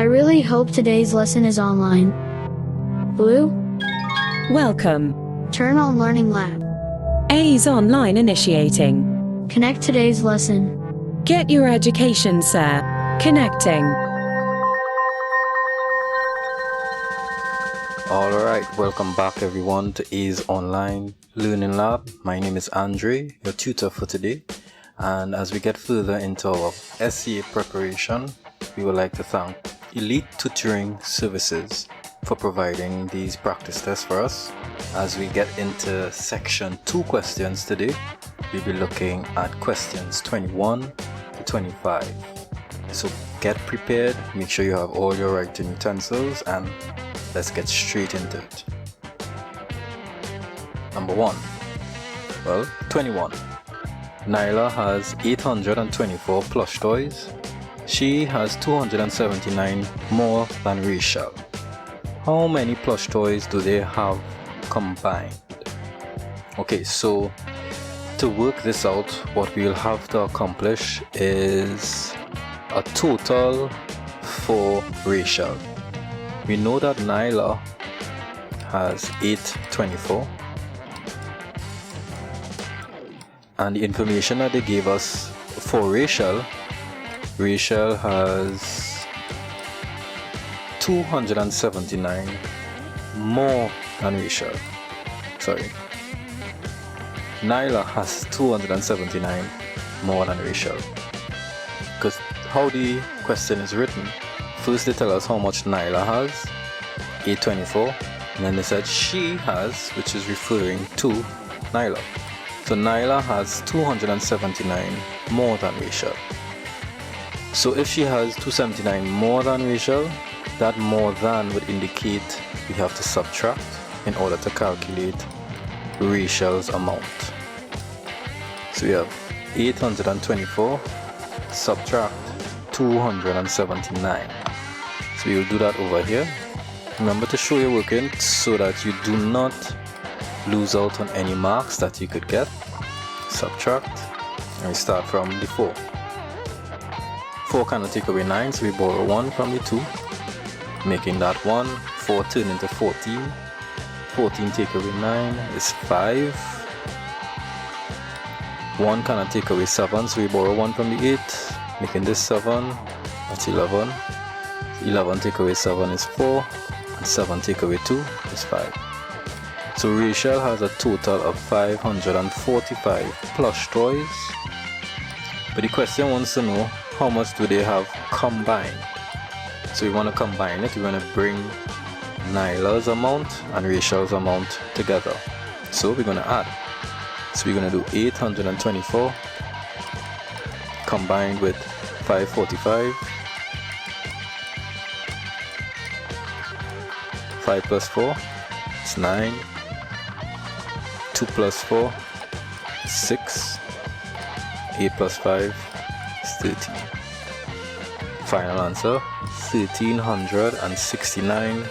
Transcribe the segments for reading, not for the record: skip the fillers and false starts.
I really hope today's lesson is online. Blue, Welcome. turn on Learning Lab. A's online initiating. Connect today's lesson. Get your education, sir. Connecting. Alright, welcome back everyone to A's Online Learning Lab. My name is Andre, your tutor for today. And as we get further into our S.E.A preparation, we would like to thank Elite Tutoring Services for providing these practice tests for us. As we get into section 2 questions today, we'll be looking at questions 21 to 25. So get prepared, make sure you have all your writing utensils, and let's get straight into it. Number 1. 21. Nyla has 824 plush toys. She has 279 more than Rachel. How many plush toys do they have combined? Okay, so to work this out, what we'll have to accomplish is a total for Rachel. We know that Nyla has 824, and the information that they gave us for Rachel has 279 more than Rachel. Sorry, Nyla has 279 more than Rachel. Because how the question is written, first they tell us how much Nyla has, 824, and then they said she has, which is referring to Nyla. So Nyla has 279 more than Rachel. So if she has 279 more than Rachel, that more than would indicate we have to subtract in order to calculate Rachel's amount. So we have 824 subtract 279. So we will do that over here. Remember to show your working so that you do not lose out on any marks that you could get. Subtract, and we start from the 4. 4 cannot take away 9, so we borrow 1 from the 2, making that 1. 4 turn into 14. 14 take away 9 is 5. 1 cannot take away 7, so we borrow 1 from the 8, making this 7. That's 11. 11 take away 7 is 4, and 7 take away 2 is 5. So Rachel has a total of 545 plush toys. But the question wants to know how much do they have combined. So we want to combine it. We want to bring Nyla's amount and Rachel's amount together. So we're going to add. So we're going to do 824 combined with 545. 5 plus 4 is 9. 2 plus 4 is 6. 8 plus 5 is 13. Final answer, 1,369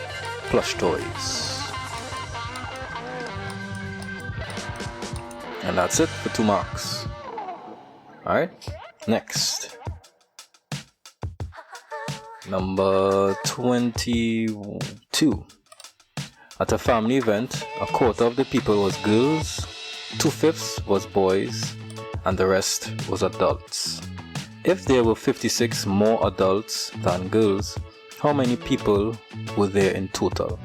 plush toys. And that's it for 2 marks. Alright, next. Number 22. At a family event, a quarter of the people was girls, 2/5 was boys, and the rest was adults. If there were 56 more adults than girls, how many people were there in total?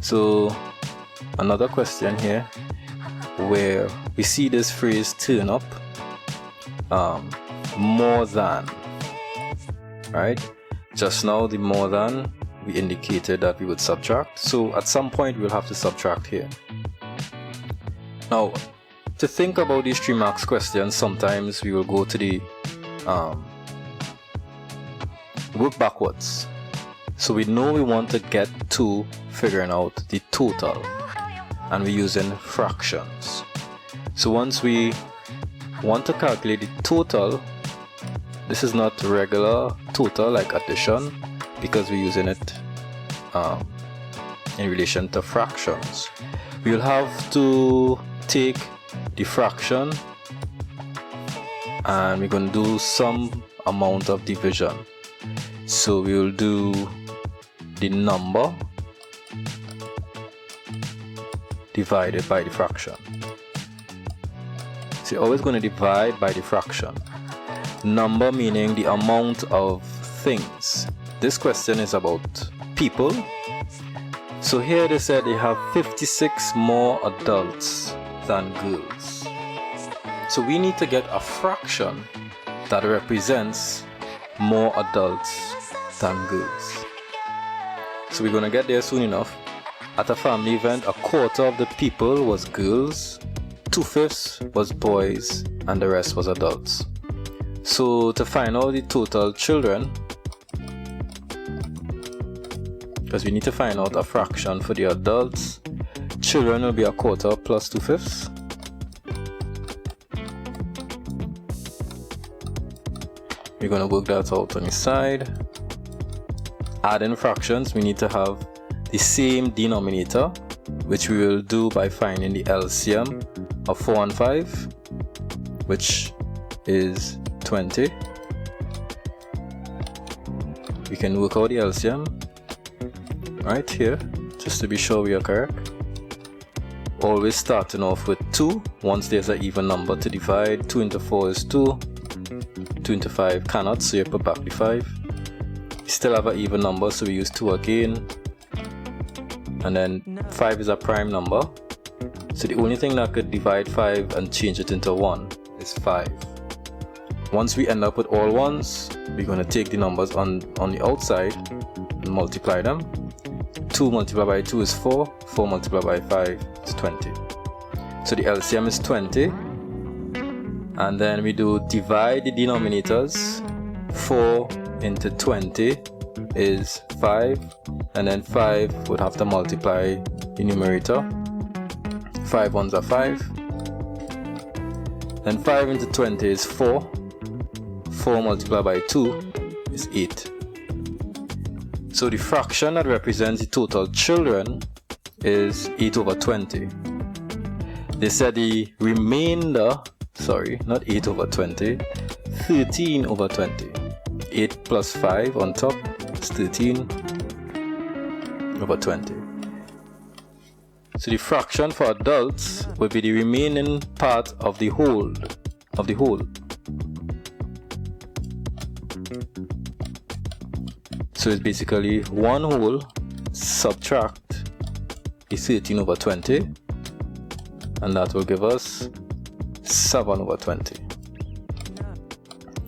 So another question here where we see this phrase turn up, more than, right? Just now the more than, we indicated that we would subtract, so at some point we'll have to subtract here. Now, to think about these 3 marks questions, sometimes we will go to the work backwards. So we know we want to get to figuring out the total, and we're using fractions. So once we want to calculate the total, this is not regular total like addition, because we're using it in relation to fractions. We'll have to take the fraction and we're going to do some amount of division. So we will do the number divided by the fraction. So you're always going to divide by the fraction. Number meaning the amount of things. This question is about people. So here they said they have 56 more adults than girls. So we need to get a fraction that represents more adults than girls. So we're going to get there soon enough. At a family event, a quarter of the people was girls, 2/5 was boys, and the rest was adults. So to find out the total children, because we need to find out a fraction for the adults, children will be a quarter plus 2/5. We're going to work that out on the side. Adding fractions, we need to have the same denominator, which we will do by finding the LCM of 4 and 5, which is 20. We can work out the LCM right here, just to be sure we are correct. Always starting off with 2, once there's an even number to divide. 2 into 4 is 2, 2 into 5 cannot, so you put back the 5. We still have an even number, so we use 2 again. And then 5 is a prime number, so the only thing that could divide 5 and change it into 1 is 5. Once we end up with all ones, we're going to take the numbers on the outside and multiply them. 2 multiplied by 2 is 4, 4 multiplied by 5 is 20. So the LCM is 20, and then we do divide the denominators. 4 into 20 is 5, and then 5 would have to multiply the numerator. 5 ones are 5. Then 5 into 20 is 4. 4 multiplied by 2 is 8. So the fraction that represents the total children is 8 over 20. They said the remainder, not 8 over 20, 13 over 20. 8 plus 5 on top is 13 over 20. So the fraction for adults would be the remaining part of the whole. So it's basically 1 whole subtract the 13 over 20, and that will give us 7 over 20.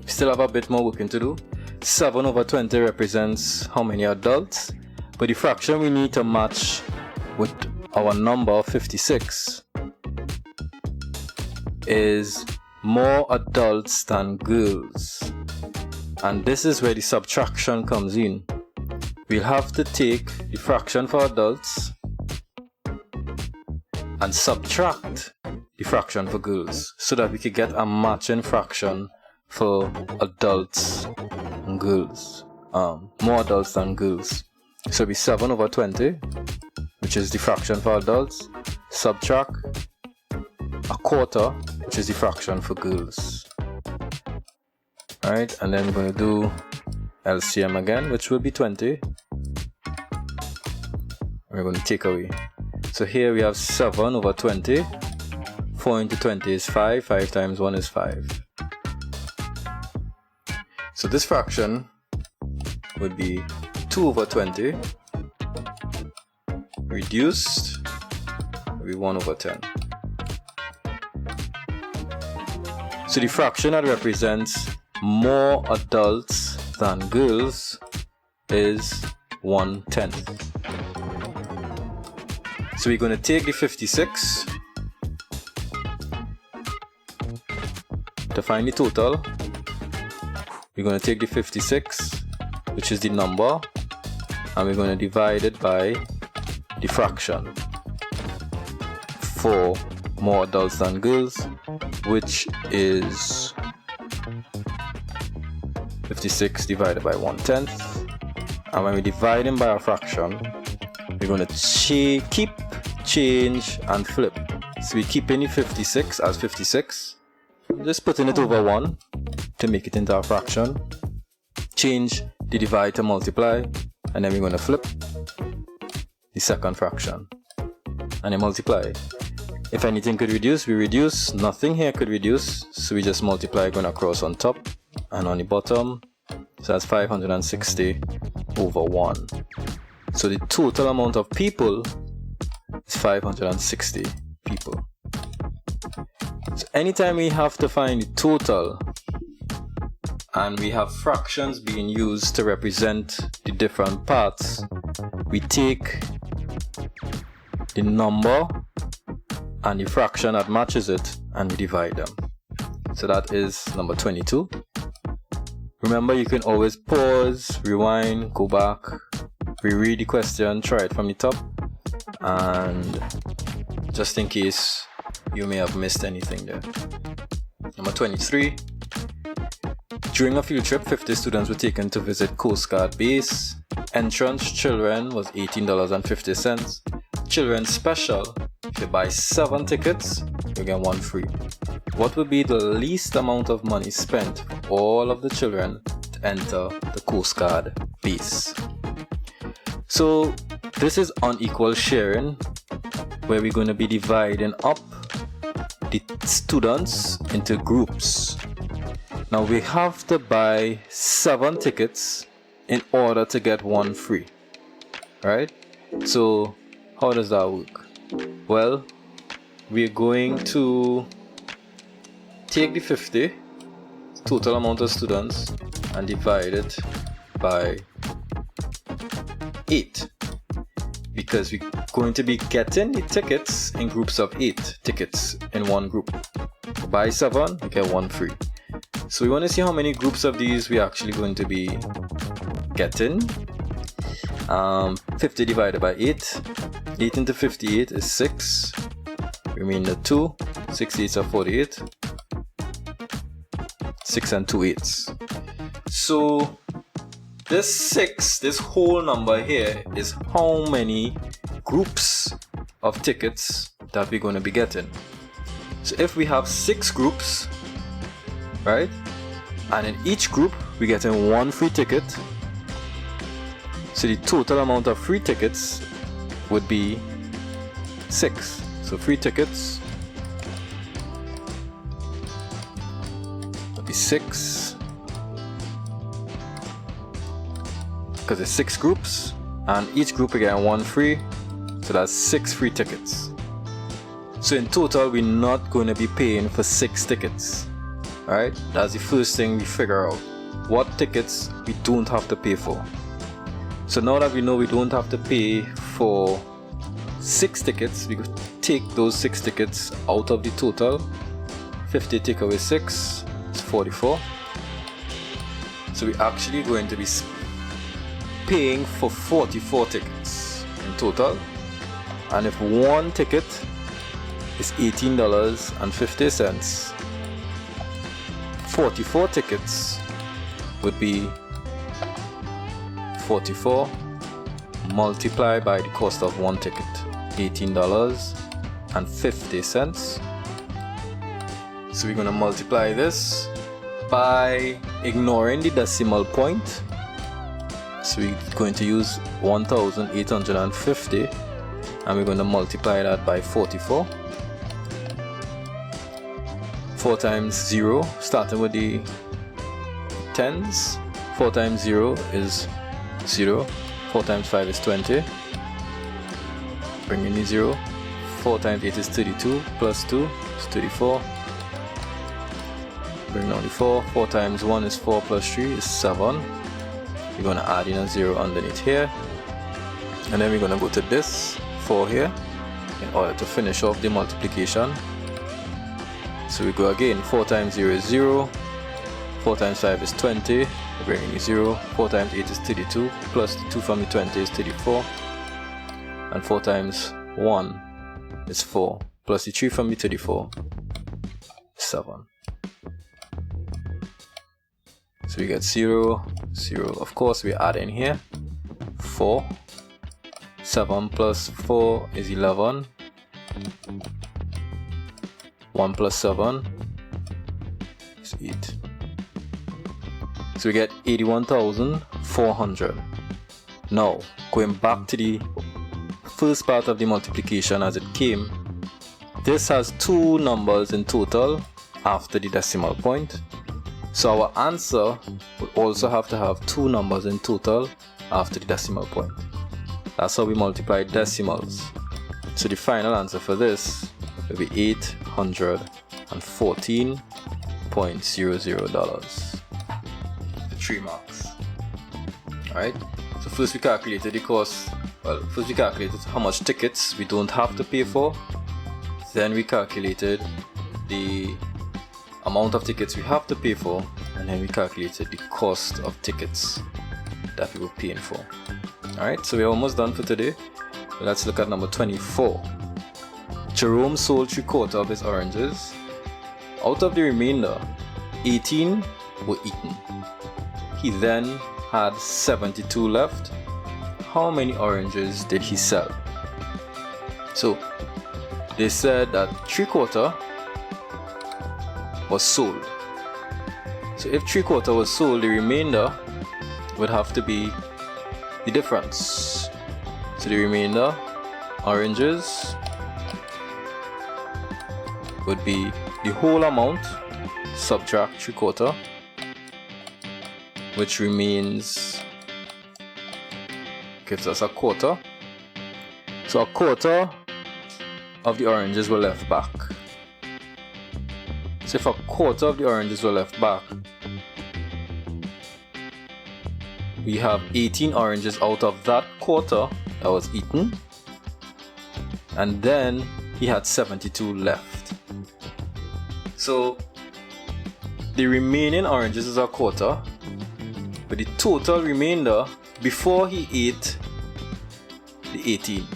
We still have a bit more working to do. 7 over 20 represents how many adults, but the fraction we need to match with our number of 56 is more adults than girls. And this is where the subtraction comes in. We'll have to take the fraction for adults and subtract the fraction for girls, so that we could get a matching fraction for adults and girls. More adults than girls. So it'll be 7 over 20, which is the fraction for adults, subtract a quarter, which is the fraction for girls. Alright, and then we're going to do LCM again, which will be 20. We're going to take away. So here we have 7 over 20. 4 into 20 is 5. 5 times 1 is 5. So this fraction would be 2 over 20 reduced would be 1 over 10. So the fraction that represents more adults than girls is 1/10. So we're going to take the 56 to find the total. We're going to take the 56, which is the number, and we're going to divide it by the fraction for more adults than girls, which is 56 divided by 1/10. And when we divide them by a fraction, we're going to keep, change, and flip. So we keep in the 56 as 56, just putting it over 1 to make it into a fraction. Change the divide to multiply, and then we're going to flip the second fraction and then multiply. If anything could reduce, we reduce. Nothing here could reduce, so we just multiply going across on top and on the bottom. So that's 560 over 1. So the total amount of people is 560 people. So anytime we have to find the total and we have fractions being used to represent the different parts, we take the number and the fraction that matches it and we divide them. So that is number 22. Remember, you can always pause, rewind, go back, reread the question, try it from the top, and just in case you may have missed anything there. Number 23. During a field trip, 50 students were taken to visit Coast Guard Base. Entrance children was $18.50. Children special, if you buy 7 tickets, you get 1 free. What would be the least amount of money spent for all of the children to enter the Coast Guard Base? So this is unequal sharing, where we're going to be dividing up the students into groups. Now we have to buy 7 tickets in order to get 1 free, right? So how does that work? Well, we're going to take the 50 total amount of students and divide it by 8, because we're going to be getting the tickets in groups of 8 tickets in one group. Buy 7, you get 1 free. So we want to see how many groups of these we're actually going to be getting. 50 divided by 8. 8 into 58 is 6. Remainder 2. 6 8s are 48. 6 and 2 8s. So this 6, this whole number here, is how many groups of tickets that we're going to be getting. So if we have 6 groups, right, and in each group we're getting 1 free ticket, so the total amount of free tickets would be 6. So free tickets would be 6, because it's 6 groups and each group we get 1 free, so that's 6 free tickets. So in total we're not going to be paying for 6 tickets. Alright, that's the first thing we figure out. What tickets we don't have to pay for. So now that we know we don't have to pay for 6 tickets, we could take those 6 tickets out of the total. 50 take away 6 is 44. So we're actually going to be paying for 44 tickets in total. And if 1 ticket is $18.50, 44 tickets would be 44 multiplied by the cost of 1 ticket, $18.50. So we're going to multiply this by ignoring the decimal point. So we're going to use 1,850 and we're going to multiply that by 44. 4 times 0, starting with the tens. 4 times 0 is 0. 4 times 5 is 20. Bring in the 0. 4 times 8 is 32. Plus 2 is 34. Bring down the 4. 4 times 1 is 4 plus 3 is 7. We're going to add in a 0 underneath here. And then we're going to go to this 4 here in order to finish off the multiplication. So we go again. 4 times 0 is 0. 4 times 5 is 20. We bring in the 0. 4 times 8 is 32. Plus the 2 from the 20 is 34. And 4 times 1 is 4. Plus the 3 from the 34 is 7. So we get 0, 0. Of course, we add in here 4. 7 plus 4 is 11. 1 plus 7 is 8. So we get 81,400. Now, going back to the first part of the multiplication as it came, this has two numbers in total after the decimal point. So our answer would also have to have two numbers in total after the decimal point. That's how we multiply decimals. So the final answer for this will be $814.00 for 3 marks. Alright, so first we calculated the cost. Well, first we calculated how much tickets we don't have to pay for. Then we calculated the amount of tickets we have to pay for, and then we calculated the cost of tickets that we were paying for. Alright, so we're almost done for today. Let's look at number 24. Jerome sold 3/4 of his oranges. Out of the remainder, 18 were eaten. He then had 72 left. How many oranges did he sell? So they said that 3/4 was sold. So if 3/4 was sold, the remainder would have to be the difference. So the remainder, oranges, would be the whole amount, subtract 3/4, which remains, gives us 1/4. So 1/4 of the oranges were left back. So if 1/4 of the oranges were left back, we have 18 oranges out of that 1/4 that was eaten, and then he had 72 left. So the remaining oranges is 1/4, but the total remainder before he ate the 18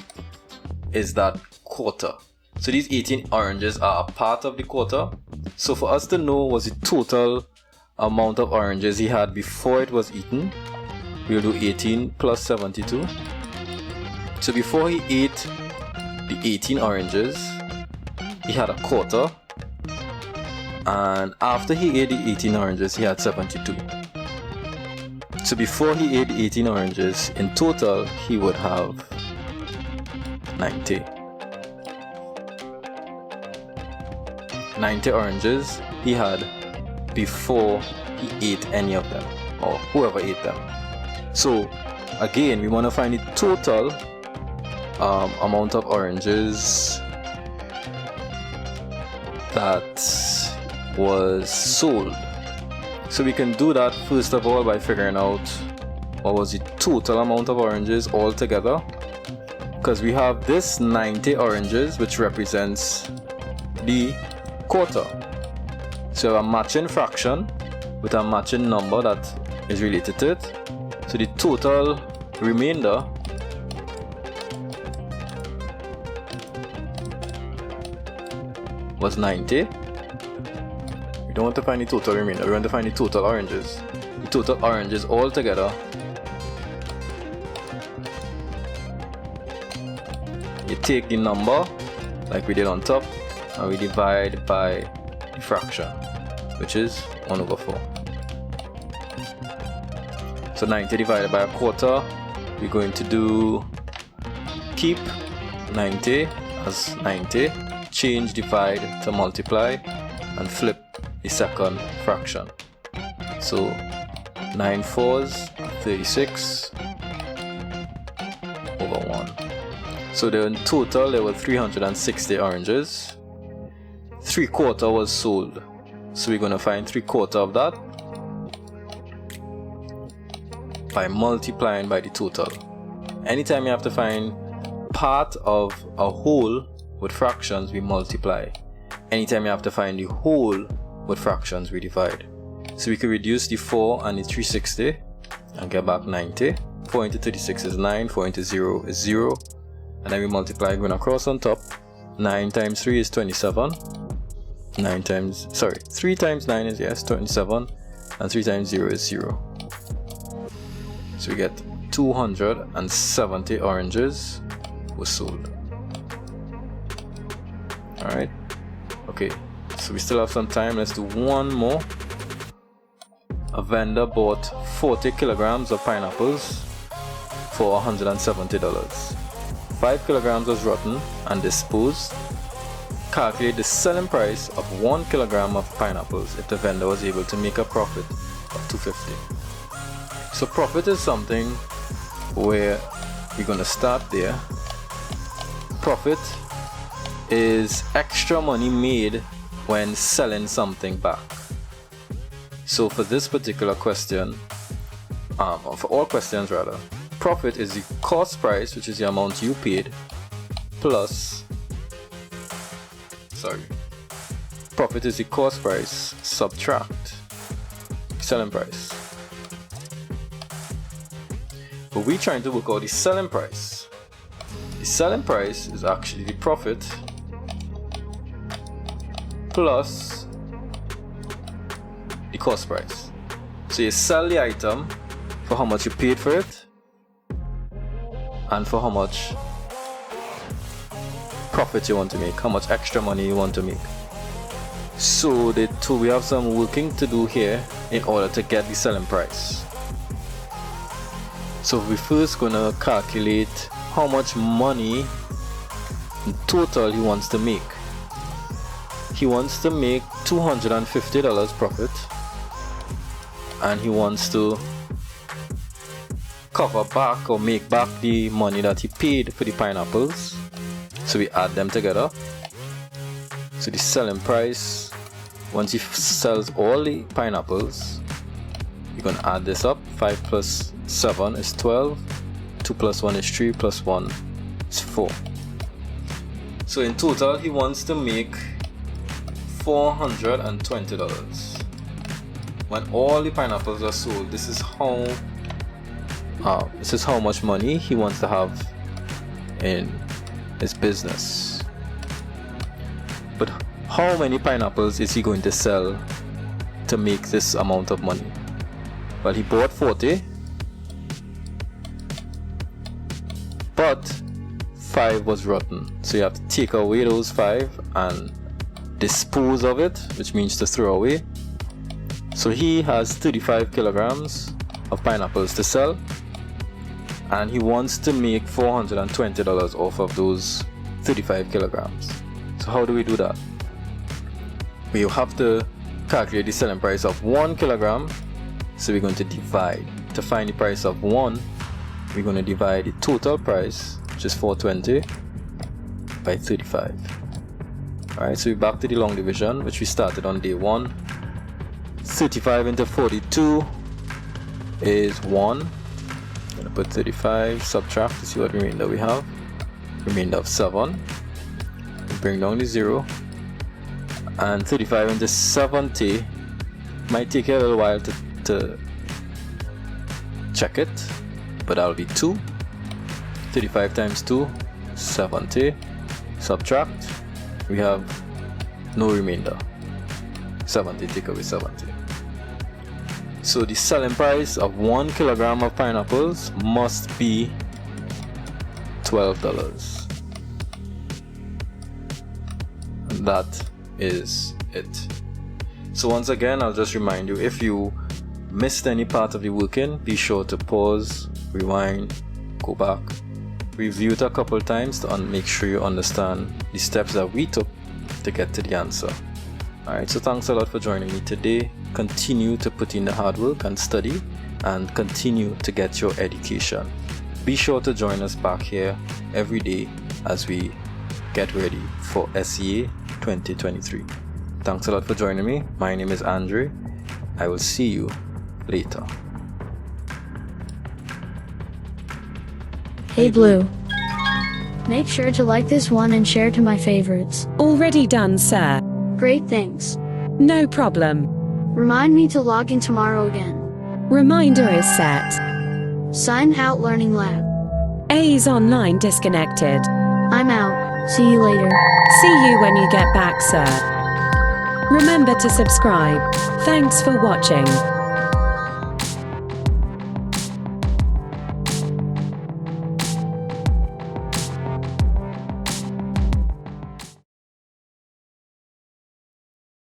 is that 1/4. So these 18 oranges are a part of the 1/4. So for us to know what's the total amount of oranges he had before it was eaten, we'll do 18 plus 72. So before he ate the 18 oranges, he had 1/4, and after he ate the 18 oranges, he had 72. So before he ate the 18 oranges, in total he would have 90. 90 oranges he had before he ate any of them, or whoever ate them. So again, we want to find the total amount of oranges that was sold. So we can do that first of all by figuring out what was the total amount of oranges altogether, because we have this 90 oranges which represents the 1/4. So a matching fraction with a matching number that is related to it. So the total remainder was 90. We don't want to find the total remainder, we want to find the total oranges. The total oranges all together, you take the number like we did on top and we divide by the fraction, which is 1/4. So 90 divided by 1/4, we're going to do keep 90 as 90, change divide to multiply, and flip the second fraction. So 9 4s, 36 over 1. So in total there were 360 oranges. 3/4 was sold. So we're going to find 3/4 of that by multiplying by the total. Anytime you have to find part of a whole with fractions, we multiply. Anytime you have to find the whole with fractions, we divide. So we can reduce the 4 and the 360 and get back 90. 4 into 36 is 9, 4 into 0 is 0, and then we multiply going across on top. 9 times 3 is 27. 3 times 9 is 27, and 3 times 0 is 0. So we get 270 oranges were sold. Alright, okay, so we still have some time. Let's do one more. A vendor bought 40 kilograms of pineapples for $170. 5 kilograms was rotten and disposed. Calculate the selling price of 1 kilogram of pineapples if the vendor was able to make a profit of $2.50. So profit is something where you're going to start there. Profit is extra money made when selling something back. So for this particular question, or for all questions rather, profit is the cost price, which is the amount you paid, plus, profit is the cost price subtract selling price. But we're trying to work out the selling price. The selling price is actually the profit plus the cost price. So you sell the item for how much you paid for it and for how much profit you want to make, how much extra money you want to make. So we have some working to do here in order to get the selling price. So we're first gonna calculate how much money in total he wants to make. He wants to make $250 profit, and he wants to cover back or make back the money that he paid for the pineapples. So we add them together. So the selling price, once he sells all the pineapples, you're going to add this up. 5 plus 7 is 12. 2 plus 1 is 3, plus 1 is 4. So in total, he wants to make $420. When all the pineapples are sold, this is how much money he wants to have in his business. But how many pineapples is he going to sell to make this amount of money? Well, he bought 40, but 5 was rotten. So you have to take away those 5 and dispose of it, which means to throw away. So he has 35 kilograms of pineapples to sell, and he wants to make $420 off of those 35 kilograms. So how do we do that? We have to calculate the selling price of 1 kilogram. So we're going to divide. To find the price of 1, we're going to divide the total price, which is $420, by 35. Alright, so we're back to the long division, which we started on day 1. 35 into 42 is 1. I'm going to put 35, subtract to see what remainder we have. Remainder of 7. Bring down the 0. And 35 into 70 might take you a little while to check it, but that'll be 2. 35 times 2, 70. Subtract. We have no remainder. 70, take away 70. So the selling price of 1 kilogram of pineapples must be $12. And that is it. So once again, I'll just remind you, if you missed any part of the working, be sure to pause, rewind, go back, review it a couple times to make sure you understand the steps that we took to get to the answer. Alright, so thanks a lot for joining me today. Continue to put in the hard work and study, and continue to get your education. Be sure to join us back here every day as we get ready for S.E.A 2023. Thanks a lot for joining me. My name is Andre. I will see you later. Hey Blue. Make sure to like this one and share to my favorites. Already done, sir. Great, thanks. No problem. Remind me to log in tomorrow again. Reminder is set. Sign out Learning Lab. A's online disconnected. I'm out. See you later. See you when you get back, sir. Remember to subscribe. Thanks for watching.